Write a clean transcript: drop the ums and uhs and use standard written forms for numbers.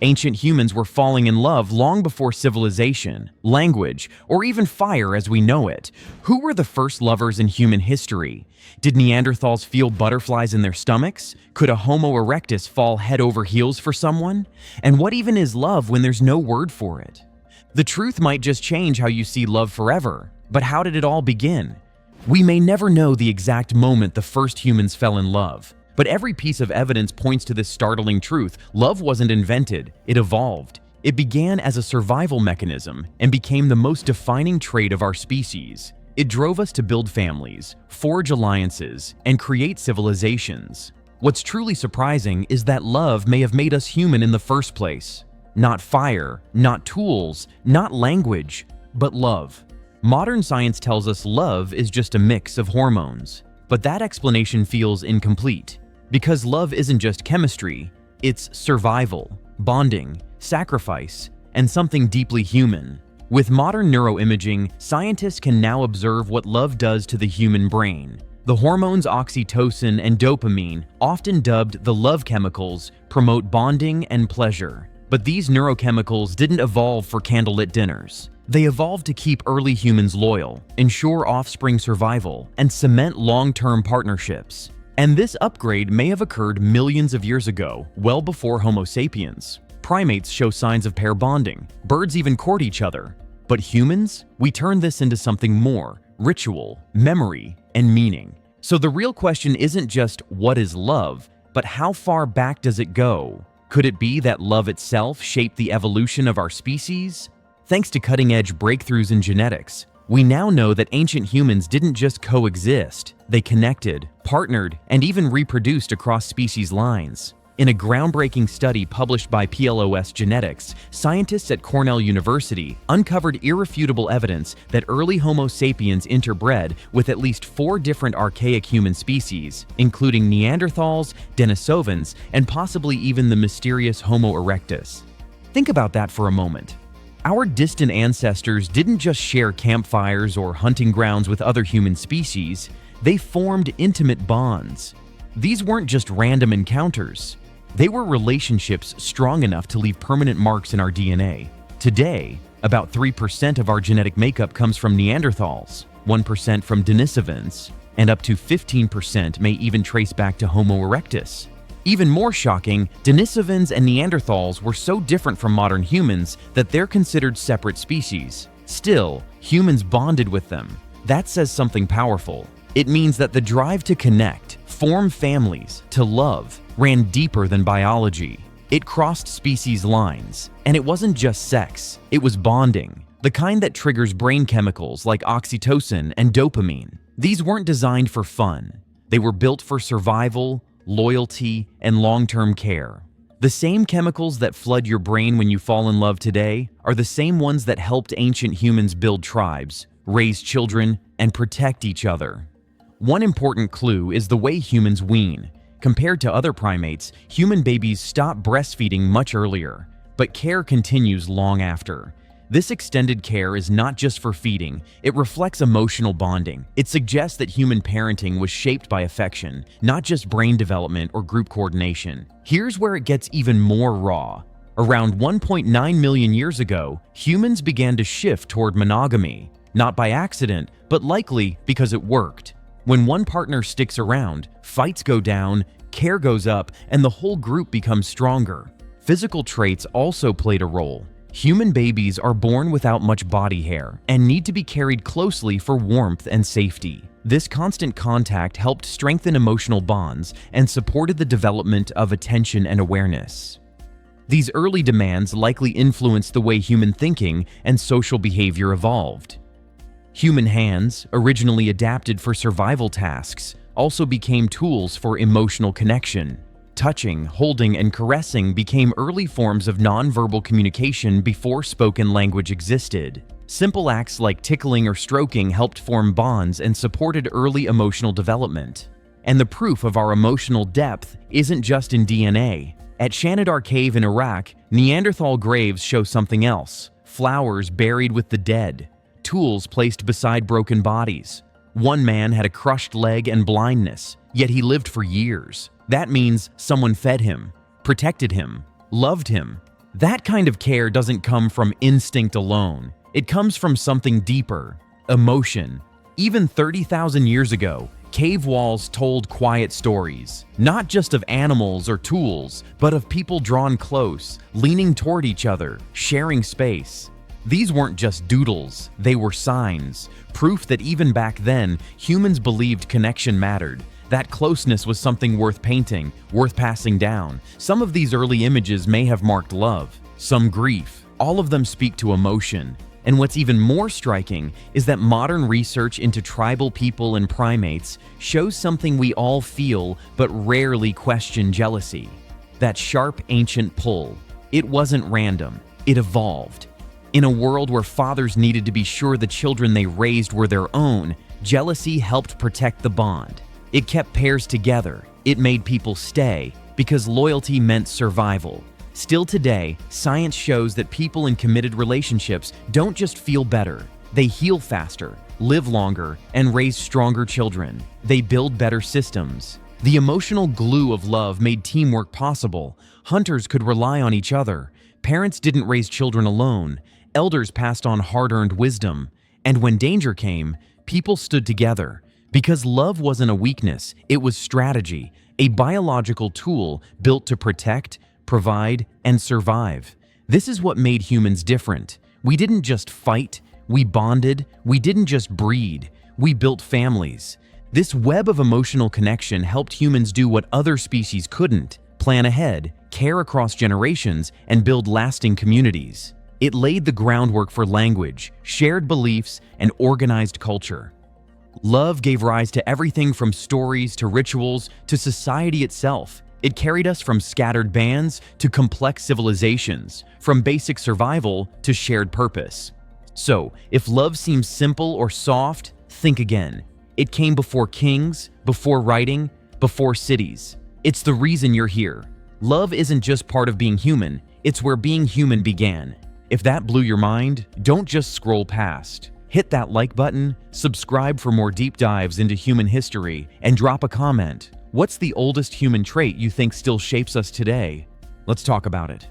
Ancient humans were falling in love long before civilization, language, or even fire as we know it. Who were the first lovers in human history? Did Neanderthals feel butterflies in their stomachs? Could a Homo erectus fall head over heels for someone? And what even is love when there's no word for it? The truth might just change how you see love forever. But how did it all begin? We may never know the exact moment the first humans fell in love. But every piece of evidence points to this startling truth: love wasn't invented, it evolved. It began as a survival mechanism and became the most defining trait of our species. It drove us to build families, forge alliances, and create civilizations. What's truly surprising is that love may have made us human in the first place. Not fire, not tools, not language, but love. Modern science tells us love is just a mix of hormones. But that explanation feels incomplete. Because love isn't just chemistry, it's survival, bonding, sacrifice, and something deeply human. With modern neuroimaging, scientists can now observe what love does to the human brain. The hormones oxytocin and dopamine, often dubbed the love chemicals, promote bonding and pleasure. But these neurochemicals didn't evolve for candlelit dinners. They evolved to keep early humans loyal, ensure offspring survival, and cement long-term partnerships. And this upgrade may have occurred millions of years ago, well before Homo sapiens. Primates show signs of pair bonding. Birds even court each other. But humans? We turn this into something more: ritual, memory, and meaning. So the real question isn't just what is love, but how far back does it go? Could it be that love itself shaped the evolution of our species? Thanks to cutting-edge breakthroughs in genetics, we now know that ancient humans didn't just coexist. They connected, partnered, and even reproduced across species lines. In a groundbreaking study published by PLOS Genetics, scientists at Cornell University uncovered irrefutable evidence that early Homo sapiens interbred with at least 4 different archaic human species, including Neanderthals, Denisovans, and possibly even the mysterious Homo erectus. Think about that for a moment. Our distant ancestors didn't just share campfires or hunting grounds with other human species, they formed intimate bonds. These weren't just random encounters. They were relationships strong enough to leave permanent marks in our DNA. Today, about 3% of our genetic makeup comes from Neanderthals, 1% from Denisovans, and up to 15% may even trace back to Homo erectus. Even more shocking, Denisovans and Neanderthals were so different from modern humans that they're considered separate species. Still, humans bonded with them. That says something powerful. It means that the drive to connect, form families, to love, ran deeper than biology. It crossed species lines. And it wasn't just sex, it was bonding. The kind that triggers brain chemicals like oxytocin and dopamine. These weren't designed for fun. They were built for survival, loyalty, and long-term care. The same chemicals that flood your brain when you fall in love today are the same ones that helped ancient humans build tribes, raise children, and protect each other. One important clue is the way humans wean. Compared to other primates, human babies stop breastfeeding much earlier, but care continues long after. This extended care is not just for feeding, it reflects emotional bonding. It suggests that human parenting was shaped by affection, not just brain development or group coordination. Here's where it gets even more raw. Around 1.9 million years ago, humans began to shift toward monogamy, not by accident, but likely because it worked. When one partner sticks around, fights go down, care goes up, and the whole group becomes stronger. Physical traits also played a role. Human babies are born without much body hair and need to be carried closely for warmth and safety. This constant contact helped strengthen emotional bonds and supported the development of attention and awareness. These early demands likely influenced the way human thinking and social behavior evolved. Human hands, originally adapted for survival tasks, also became tools for emotional connection. Touching, holding, and caressing became early forms of nonverbal communication before spoken language existed. Simple acts like tickling or stroking helped form bonds and supported early emotional development. And the proof of our emotional depth isn't just in DNA. At Shanidar Cave in Iraq, Neanderthal graves show something else: flowers buried with the dead, tools placed beside broken bodies. One man had a crushed leg and blindness, yet he lived for years. That means someone fed him, protected him, loved him. That kind of care doesn't come from instinct alone. It comes from something deeper, emotion. Even 30,000 years ago, cave walls told quiet stories, not just of animals or tools, but of people drawn close, leaning toward each other, sharing space. These weren't just doodles, they were signs, proof that even back then, humans believed connection mattered. That closeness was something worth painting, worth passing down. Some of these early images may have marked love, some grief. All of them speak to emotion. And what's even more striking is that modern research into tribal people and primates shows something we all feel but rarely question: jealousy. That sharp ancient pull. It wasn't random, it evolved. In a world where fathers needed to be sure the children they raised were their own, jealousy helped protect the bond. It kept pairs together, it made people stay, because loyalty meant survival. Still today, science shows that people in committed relationships don't just feel better, they heal faster, live longer, and raise stronger children. They build better systems. The emotional glue of love made teamwork possible. Hunters could rely on each other. Parents didn't raise children alone. Elders passed on hard-earned wisdom. And when danger came, people stood together. Because love wasn't a weakness, it was strategy, a biological tool built to protect, provide, and survive. This is what made humans different. We didn't just fight, we bonded. We didn't just breed, we built families. This web of emotional connection helped humans do what other species couldn't: plan ahead, care across generations, and build lasting communities. It laid the groundwork for language, shared beliefs, and organized culture. Love gave rise to everything from stories to rituals to society itself. It carried us from scattered bands to complex civilizations, from basic survival to shared purpose. So, if love seems simple or soft, think again. It came before kings, before writing, before cities. It's the reason you're here. Love isn't just part of being human, it's where being human began. If that blew your mind, don't just scroll past. Hit that like button, subscribe for more deep dives into human history, and drop a comment. What's the oldest human trait you think still shapes us today? Let's talk about it.